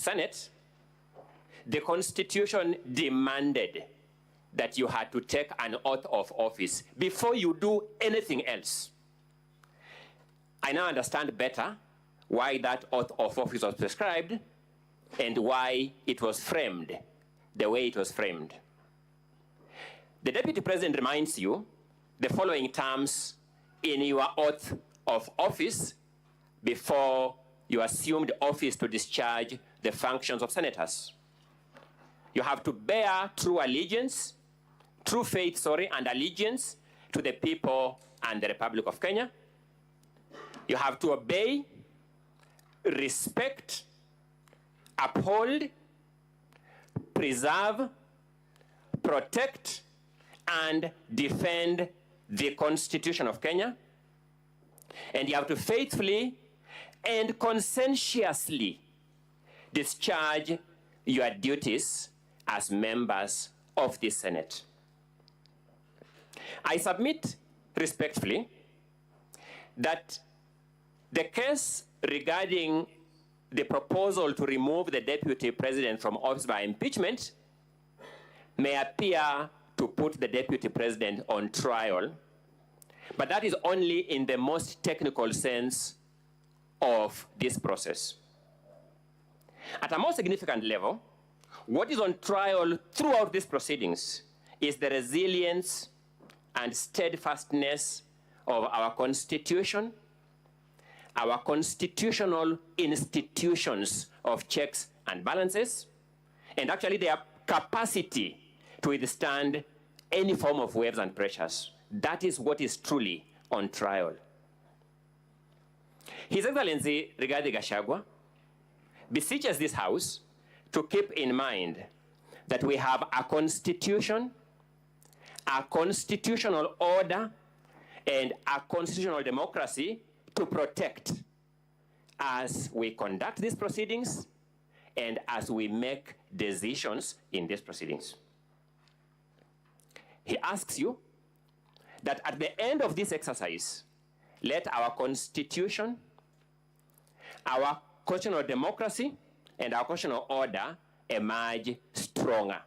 Senate, the Constitution demanded that you had to take an oath of office before you do anything else. I now understand better why that oath of office was prescribed and why it was framed the way it was framed. The Deputy President reminds you the following terms in your oath of office before you assume the office to discharge the functions of senators. You have to bear true faith, and allegiance to the people and the Republic of Kenya. You have to obey, respect, uphold, preserve, protect, and defend the Constitution of Kenya. And you have to faithfully and conscientiously discharge your duties as members of the Senate. I submit respectfully that the case regarding the proposal to remove the Deputy President from office by impeachment may appear to put the Deputy President on trial, but that is only in the most technical sense of this process. At a more significant level, what is on trial throughout these proceedings is the resilience and steadfastness of our Constitution, our constitutional institutions of checks and balances, and actually their capacity to withstand any form of waves and pressures. That is what is truly on trial. His Excellency Rigathi Gachagua beseeches this House to keep in mind that we have a constitution, a constitutional order, and a constitutional democracy to protect as we conduct these proceedings and as we make decisions in these proceedings. He asks you that at the end of this exercise, let our constitution, our constitutional democracy, and our constitutional order emerge stronger.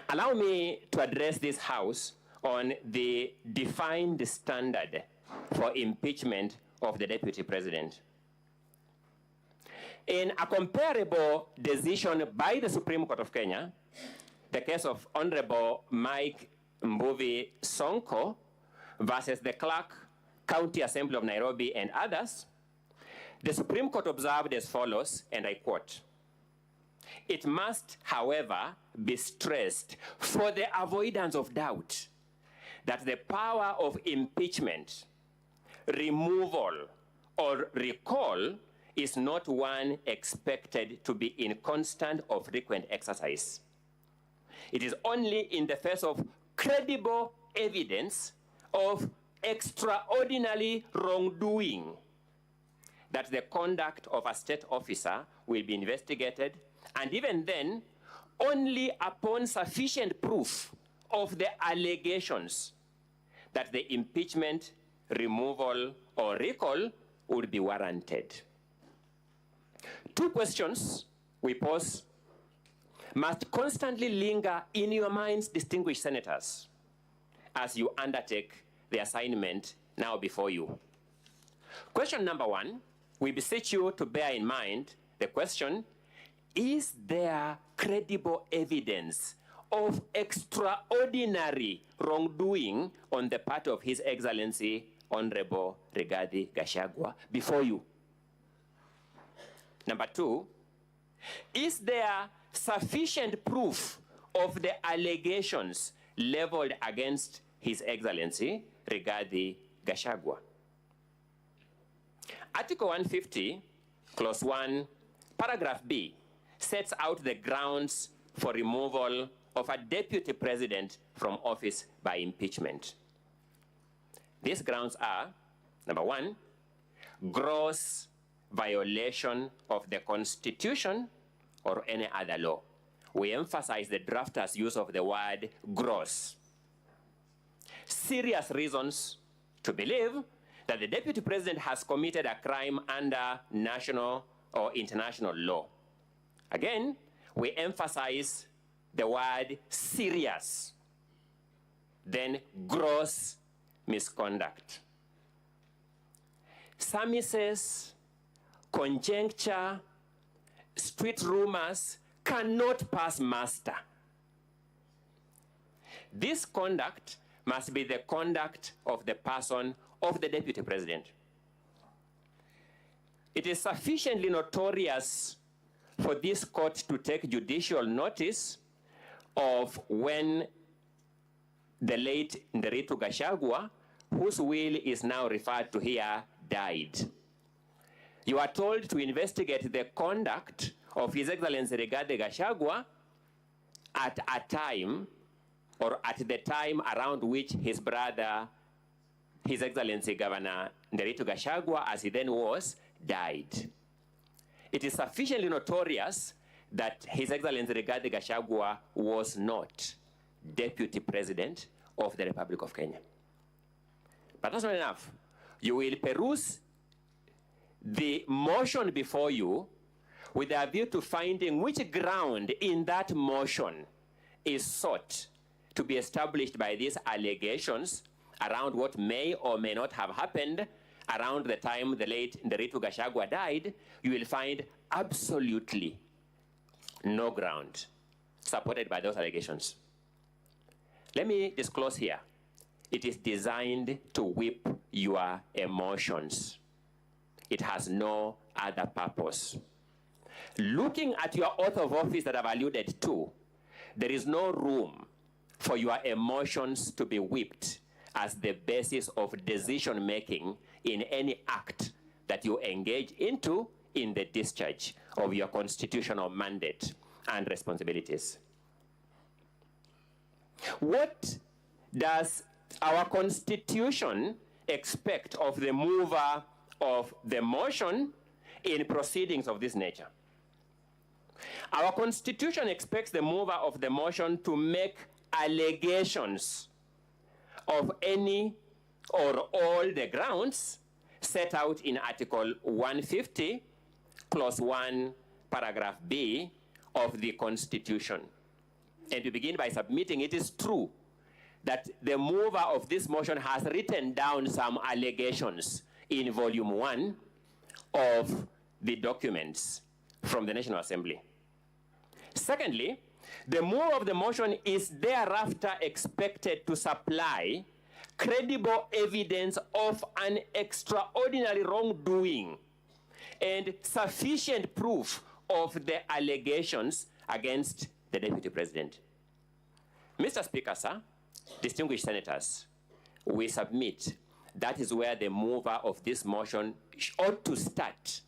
Allow me to address this House on the defined standard for impeachment of the Deputy President. In a comparable decision by the Supreme Court of Kenya, the case of Honorable Mike Mbuvi Sonko versus the Clerk, County Assembly of Nairobi and others, the Supreme Court observed as follows, and I quote, "It must, however, be stressed for the avoidance of doubt that the power of impeachment, removal, or recall is not one expected to be in constant or frequent exercise. It is only in the face of credible evidence of extraordinary wrongdoing that the conduct of a state officer will be investigated, and even then, only upon sufficient proof of the allegations that the impeachment, removal, or recall would be warranted." Two questions we pose must constantly linger in your minds, distinguished senators, as you undertake the assignment now before you. Question number one, we beseech you to bear in mind the question, is there credible evidence of extraordinary wrongdoing on the part of His Excellency Honorable Rigathi Gachagua before you? Number two, is there sufficient proof of the allegations leveled against His Excellency Rigathi Gachagua? Article 150, Clause 1, Paragraph B, sets out the grounds for removal of a Deputy President from office by impeachment. These grounds are, number one, gross violation of the Constitution or any other law. We emphasize the drafter's use of the word gross. Serious reasons to believe that the Deputy President has committed a crime under national or international law. Again, we emphasize the word serious, then gross misconduct. Surmises, conjecture, street rumors cannot pass muster. This conduct must be the conduct of the person of the Deputy President. It is sufficiently notorious for this court to take judicial notice of when the late Nderitu Gachagua, whose will is now referred to here, died. You are told to investigate the conduct of His Excellency Rigathi Gachagua at a time, or at the time around which his brother, His Excellency Governor Nderitu Gachagua, as he then was, died. It is sufficiently notorious that His Excellency Rigathi Gachagua was not Deputy President of the Republic of Kenya. But that's not enough. You will peruse the motion before you with a view to finding which ground in that motion is sought to be established by these allegations around what may or may not have happened around the time the late Nderitu Gachagua died. You will find absolutely no ground supported by those allegations. Let me disclose here. It is designed to whip your emotions. It has no other purpose. Looking at your oath of office that I've alluded to, there is no room for your emotions to be whipped as the basis of decision-making in any act that you engage into in the discharge of your constitutional mandate and responsibilities. What does our Constitution expect of the mover of the motion in proceedings of this nature? Our Constitution expects the mover of the motion to make allegations of any or all the grounds set out in Article 150, Clause 1, Paragraph B of the Constitution. And to begin by submitting, it is true that the mover of this motion has written down some allegations in Volume 1 of the documents from the National Assembly. Secondly, the mover of the motion is thereafter expected to supply credible evidence of an extraordinary wrongdoing and sufficient proof of the allegations against the Deputy President. Mr. Speaker, sir, distinguished senators, we submit that is where the mover of this motion ought to start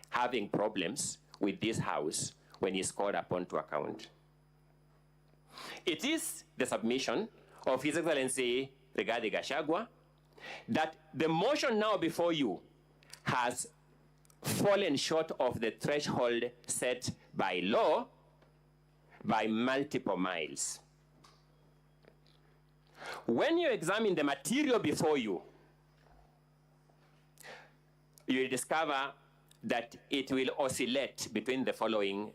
having problems with this House when he's called upon to account. It is the submission of His Excellency Rigathi Gachagua that the motion now before you has fallen short of the threshold set by law by multiple miles. When you examine the material before you, you will discover that it will oscillate between the following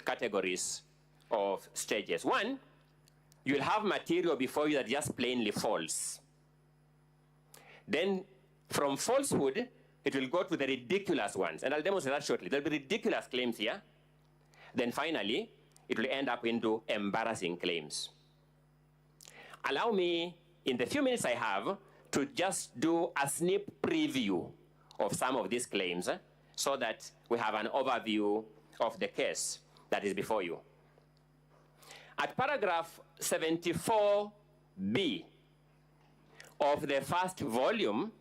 categories of stages. One, you'll have material before you that just plainly false. Then from falsehood, it will go to the ridiculous ones. And I'll demonstrate that shortly. There'll be ridiculous claims here. Then finally, it will end up into embarrassing claims. Allow me, in the few minutes I have, to just do a sneak preview of some of these claims so that we have an overview of the case that is before you. At paragraph 74B of the first volume,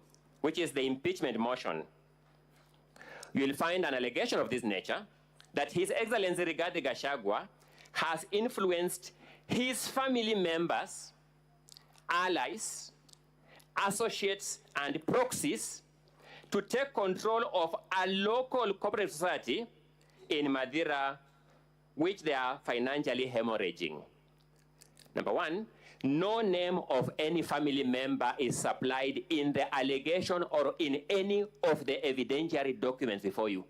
which is the impeachment motion, you'll find an allegation of this nature that His Excellency Rigathi Gachagua has influenced his family members, allies, associates, and proxies to take control of a local cooperative society in Madeira, which they are financially hemorrhaging. Number one, no name of any family member is supplied in the allegation or in any of the evidentiary documents before you.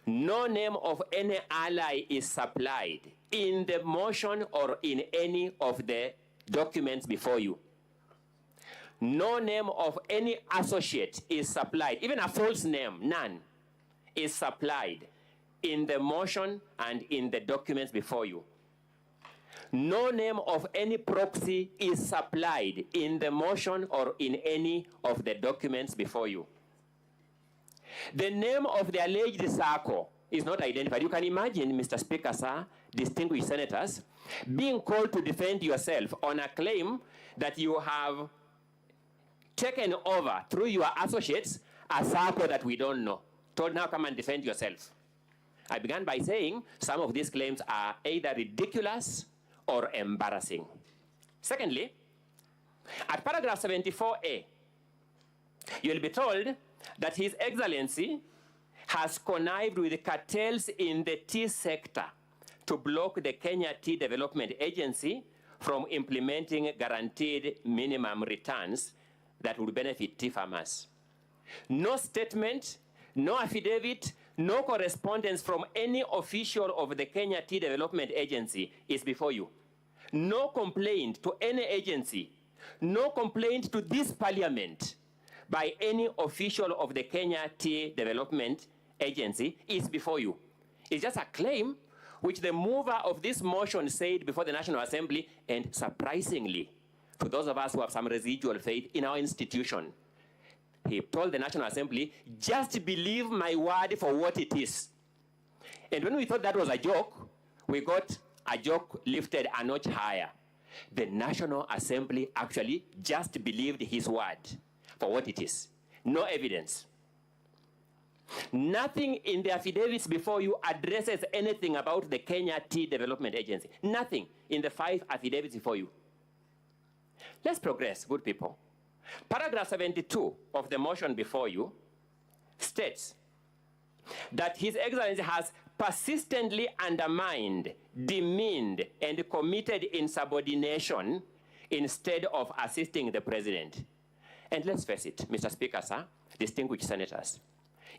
No name of any ally is supplied in the motion or in any of the documents before you. No name of any associate is supplied, even a false name, none, is supplied in the motion and in the documents before you. No name of any proxy is supplied in the motion or in any of the documents before you. The name of the alleged circle is not identified. You can imagine, Mr. Speaker, sir, distinguished senators, being called to defend yourself on a claim that you have taken over through your associates a circle that we don't know. Told, now come and defend yourself. I began by saying some of these claims are either ridiculous or embarrassing. Secondly, at paragraph 74A, you'll be told that His Excellency has connived with cartels in the tea sector to block the Kenya Tea Development Agency from implementing guaranteed minimum returns that would benefit tea farmers. No statement, no affidavit, no correspondence from any official of the Kenya Tea Development Agency is before you. No complaint to any agency, no complaint to this parliament by any official of the Kenya Tea Development Agency is before you. It's just a claim which the mover of this motion said before the National Assembly, and surprisingly, for those of us who have some residual faith in our institution, he told the National Assembly, just believe my word for what it is. And when we thought that was a joke, we got a joke lifted a notch higher. The National Assembly actually just believed his word for what it is. No evidence. Nothing in the affidavits before you addresses anything about the Kenya Tea Development Agency. Nothing in the 5 affidavits before you. Let's progress, good people. Paragraph 72 of the motion before you states that His Excellency has persistently undermined, demeaned, and committed insubordination instead of assisting the President. And let's face it, Mr. Speaker, sir, distinguished senators,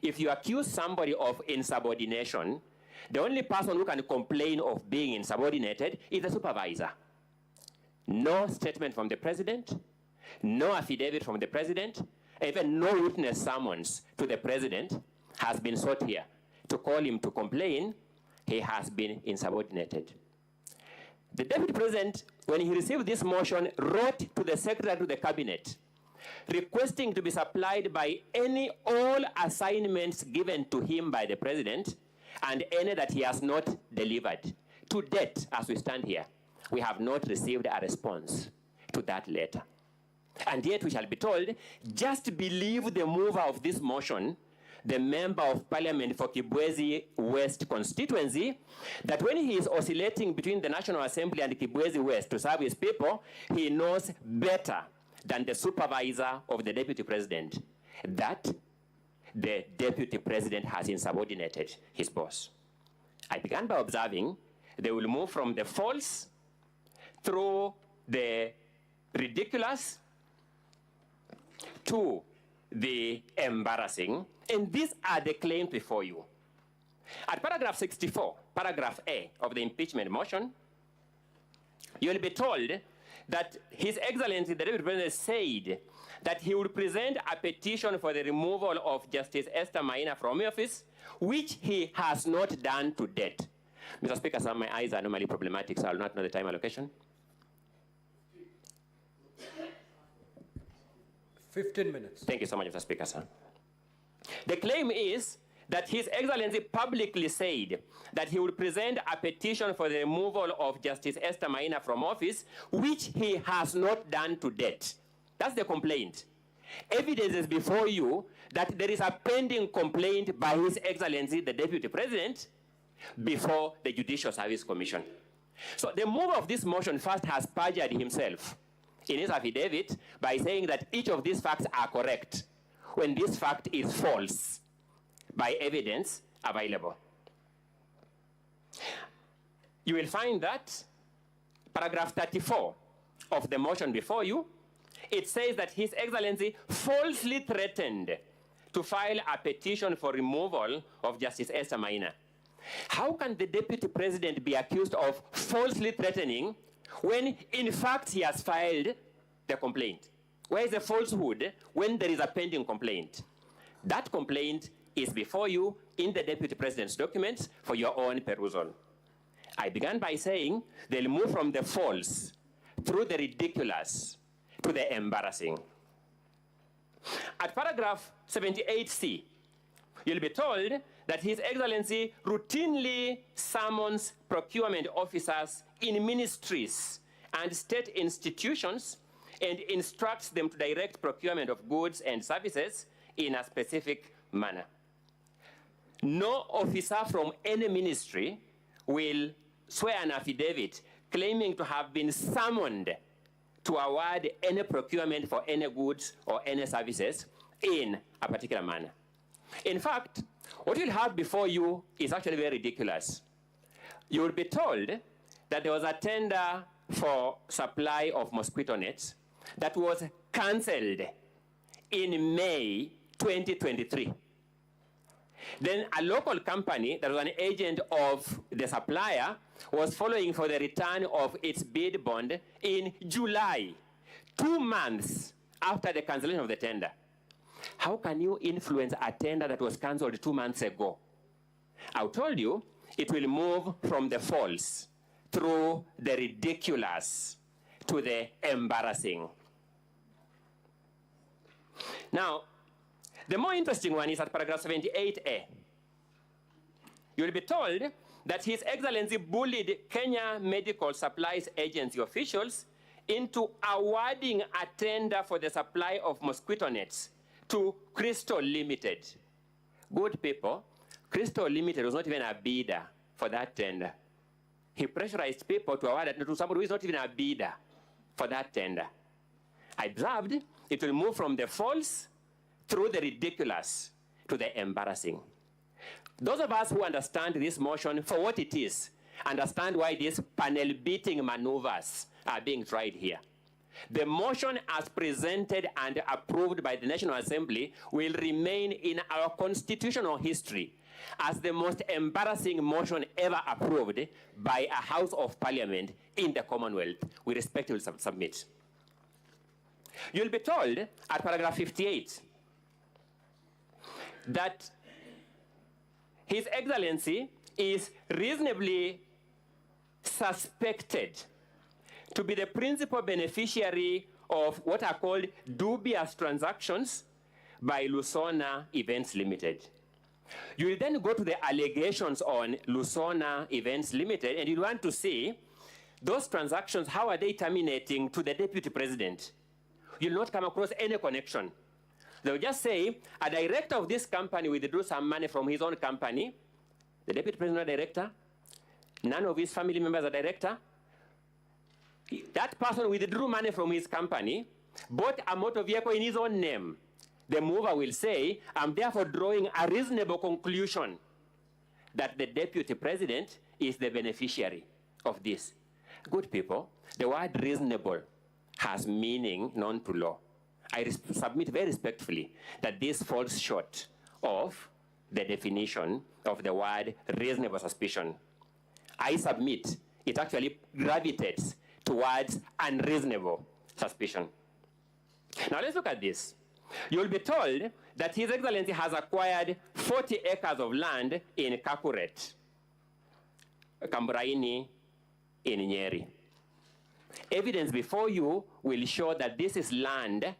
if you accuse somebody of insubordination, the only person who can complain of being insubordinated is the supervisor. No statement from the President, no affidavit from the President, even no witness summons to the President has been sought here to call him to complain he has been insubordinated. The Deputy President, when he received this motion, wrote to the Secretary to the Cabinet requesting to be supplied by all assignments given to him by the President and any that he has not delivered. To date, as we stand here, we have not received a response to that letter. And yet we shall be told, just believe the mover of this motion, the Member of Parliament for Gachagua'S West constituency, that when he is oscillating between the National Assembly and Gachagua'S West to serve his people, he knows better than the supervisor of the Deputy President that the Deputy President has insubordinated his boss. I began by observing they will move from the false through the ridiculous to the embarrassing, and these are the claims before you. At paragraph 64, paragraph A of the impeachment motion, you will be told that His Excellency, the Deputy President, said that he would present a petition for the removal of Justice Esther Maina from office, which he has not done to date. Mr. Speaker, sir, my eyes are normally problematic, so I will not know the time allocation. 15 minutes. Thank you so much, Mr. Speaker, sir. The claim is that His Excellency publicly said that he would present a petition for the removal of Justice Esther Maina from office, which he has not done to date. That's the complaint. Evidence is before you that there is a pending complaint by His Excellency, the Deputy President, before the Judicial Service Commission. So the mover of this motion first has perjured himself in his affidavit by saying that each of these facts are correct, when this fact is false by evidence available. You will find that paragraph 34 of the motion before you, it says that His Excellency falsely threatened to file a petition for removal of Justice Esther Maina. How can the deputy president be accused of falsely threatening when in fact he has filed the complaint? Where is the falsehood when there is a pending complaint? That complaint is before you in the deputy president's documents for your own perusal. I began by saying they'll move from the false through the ridiculous to the embarrassing. At paragraph 78C, you'll be told that His Excellency routinely summons procurement officers in ministries and state institutions and instructs them to direct procurement of goods and services in a specific manner. No officer from any ministry will swear an affidavit claiming to have been summoned to award any procurement for any goods or any services in a particular manner. In fact, what you'll have before you is actually very ridiculous. You will be told that there was a tender for supply of mosquito nets that was cancelled in May 2023. Then a local company that was an agent of the supplier was following for the return of its bid bond in July, 2 months after the cancellation of the tender. How can you influence a tender that was cancelled 2 months ago? I told you it will move from the false through the ridiculous to the embarrassing. Now, the more interesting one is at paragraph 78A. You'll be told that His Excellency bullied Kenya Medical Supplies Agency officials into awarding a tender for the supply of mosquito nets to Crystal Limited. Good people, Crystal Limited was not even a bidder for that tender. He pressurized people to award it to somebody who is not even a bidder for that tender. I observed it will move from the false through the ridiculous to the embarrassing. Those of us who understand this motion for what it is, understand why these panel beating maneuvers are being tried here. The motion as presented and approved by the National Assembly will remain in our constitutional history as the most embarrassing motion ever approved by a House of Parliament in the Commonwealth. We respectfully submit. You'll be told at paragraph 58 that His Excellency is reasonably suspected to be the principal beneficiary of what are called dubious transactions by Lusona Events Limited. You will then go to the allegations on Lusona Events Limited, and you want to see those transactions, how are they terminating to the deputy president? You'll not come across any connection. They'll just say, a director of this company withdrew some money from his own company. The deputy president is a director. None of his family members are director. That person withdrew money from his company, bought a motor vehicle in his own name. The mover will say, I'm therefore drawing a reasonable conclusion that the deputy president is the beneficiary of this. Good people, the word reasonable has meaning known to law. I submit very respectfully that this falls short of the definition of the word reasonable suspicion. I submit it actually gravitates towards unreasonable suspicion. Now let's look at this. You'll be told that His Excellency has acquired 40 acres of land in Kakuret, Kamburaini in Nyeri. Evidence before you will show that this is land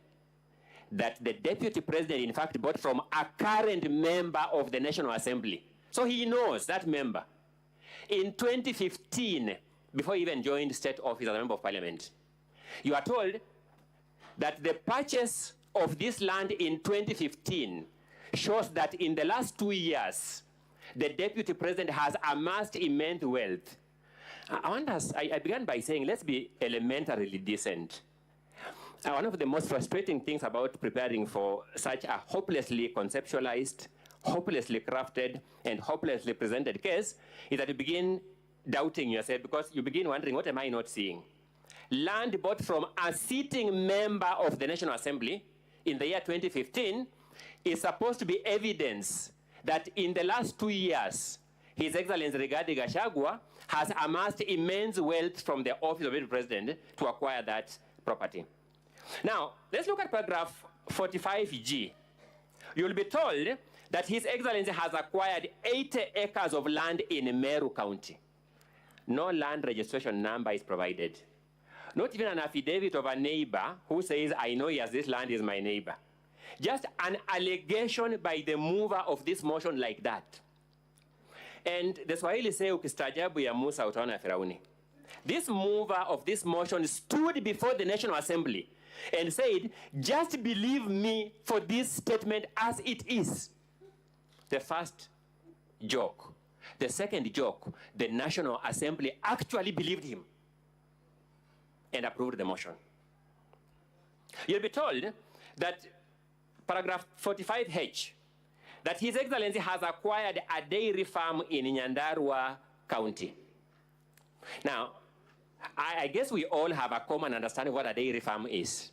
that the deputy president in fact bought from a current member of the National Assembly. So he knows that member. In 2015, before he even joined state office as a member of parliament, you are told that the purchase of this land in 2015 shows that in the last 2 years, the deputy president has amassed immense wealth. I began by saying, let's be elementarily decent. One of the most frustrating things about preparing for such a hopelessly conceptualized, hopelessly crafted, and hopelessly presented case is that you begin doubting yourself because you begin wondering, what am I not seeing? Land bought from a sitting member of the National Assembly in the year 2015 is supposed to be evidence that in the last 2 years, His Excellency Rigathi Gachagua has amassed immense wealth from the office of the president to acquire that property. Now, let's look at paragraph 45G. You'll be told that His Excellency has acquired 80 acres of land in Meru County. No land registration number is provided. Not even an affidavit of a neighbor who says, I know yes, this land is my neighbor. Just an allegation by the mover of this motion like that. And the Swahili say, ukistaajabu ya Musa utaona Firauni. This mover of this motion stood before the National Assembly and said, just believe me for this statement as it is. The first joke. The second joke, the National Assembly actually believed him and approved the motion. You'll be told that paragraph 45H, that His Excellency has acquired a dairy farm in Nyandarua County. Now, I guess we all have a common understanding of what a dairy farm is.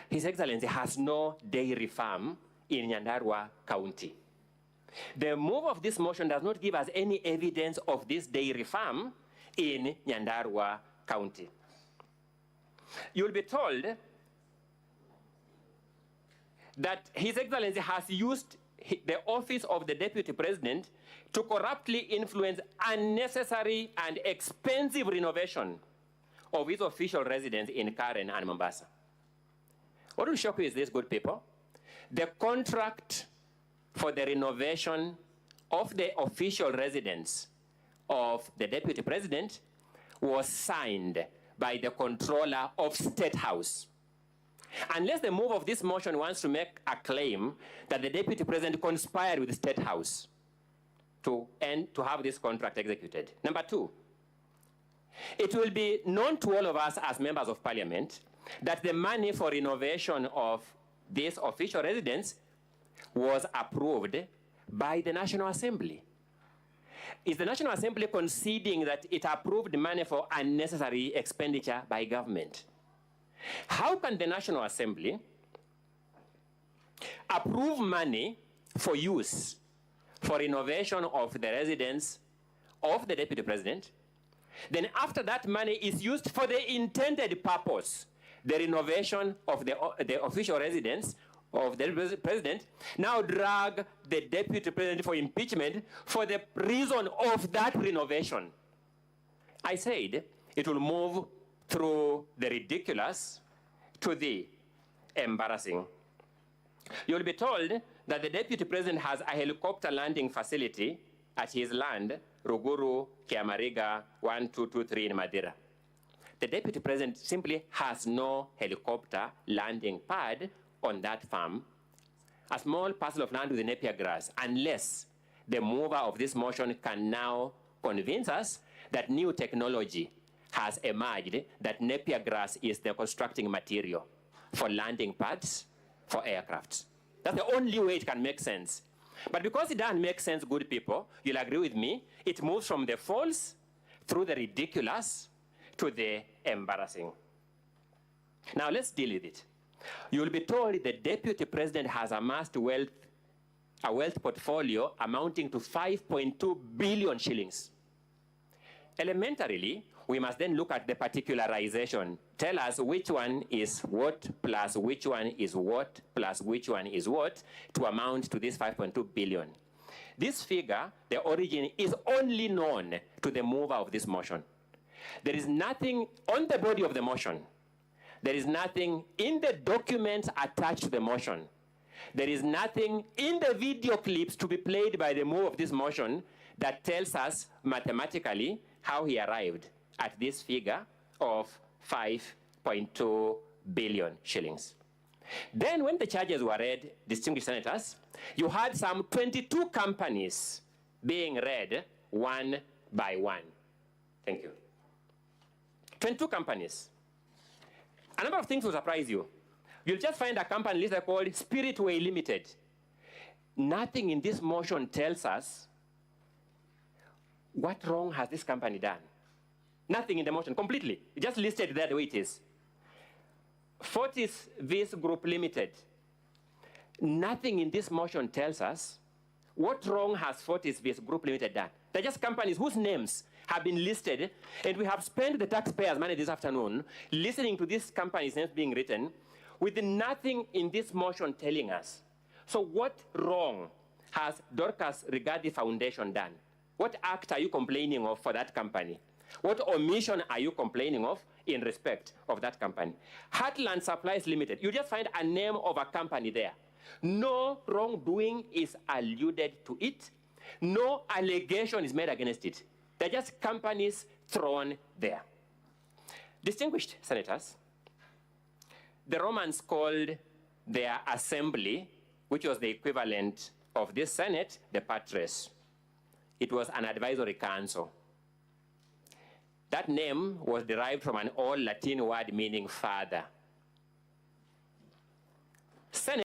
His Excellency has no dairy farm in Nyandarua County. The move of this motion does not give us any evidence of this dairy farm in Nyandarua County. You'll be told that His Excellency has used the office of the Deputy President to corruptly influence unnecessary and expensive renovation of his official residence in Karen and Mombasa. What will shock you is this, good people. The contract for the renovation of the official residence of the Deputy President was signed by the controller of State House. Unless the move of this motion wants to make a claim that the Deputy President conspired with the State House to have this contract executed. Number two, it will be known to all of us as members of Parliament that the money for renovation of this official residence was approved by the National Assembly. Is the National Assembly conceding that it approved money for unnecessary expenditure by government? How can the National Assembly approve money for use for renovation of the residence of the Deputy President, then after that money is used for the intended purpose, the renovation of the official residence of the President, now drag the Deputy President for impeachment for the reason of that renovation? I said it will move through the ridiculous to the embarrassing. You'll be told that the Deputy President has a helicopter landing facility at his land, Ruguru, Kiamariga, 1223 in Madeira. The Deputy President simply has no helicopter landing pad on that farm, a small parcel of land with the napier grass, unless the mover of this motion can now convince us that new technology has emerged, that napier grass is the constructing material for landing pads for aircraft. That's the only way it can make sense. But because it doesn't make sense, good people, you'll agree with me, it moves from the false through the ridiculous to the embarrassing. Now let's deal with it. You'll be told the Deputy President has amassed a wealth portfolio amounting to 5.2 billion shillings. Elementarily, we must then look at the particularization. Tell us which one is what plus which one is what plus which one is what to amount to this 5.2 billion. This figure, the origin, is only known to the mover of this motion. There is nothing on the body of the motion. There is nothing in the documents attached to the motion. There is nothing in the video clips to be played by the mover of this motion that tells us mathematically how he arrived at this figure of 5.2 billion shillings. Then when the charges were read, distinguished senators, you had some 22 companies being read one by one. Thank you. 22 companies. A number of things will surprise you. You'll just find a company listed called Spiritway Limited. Nothing in this motion tells us what wrong has this company done. Nothing in the motion, completely. It just listed there the way it is. Fortis Vis Group Limited. Nothing in this motion tells us what wrong has Fortis Group Limited done. They're just companies whose names have been listed, and we have spent the taxpayers' money this afternoon listening to these companies' names being written with nothing in this motion telling us. So what wrong has Dorcas Rigathi Foundation done? What act are you complaining of for that company? What omission are you complaining of in respect of that company? Heartland Supplies Limited, you just find a name of a company there. No wrongdoing is alluded to it. No allegation is made against it. They're just companies thrown there. Distinguished senators, the Romans called their assembly, which was the equivalent of this Senate, the patres. It was an advisory council. That name was derived from an old Latin word meaning father. Senate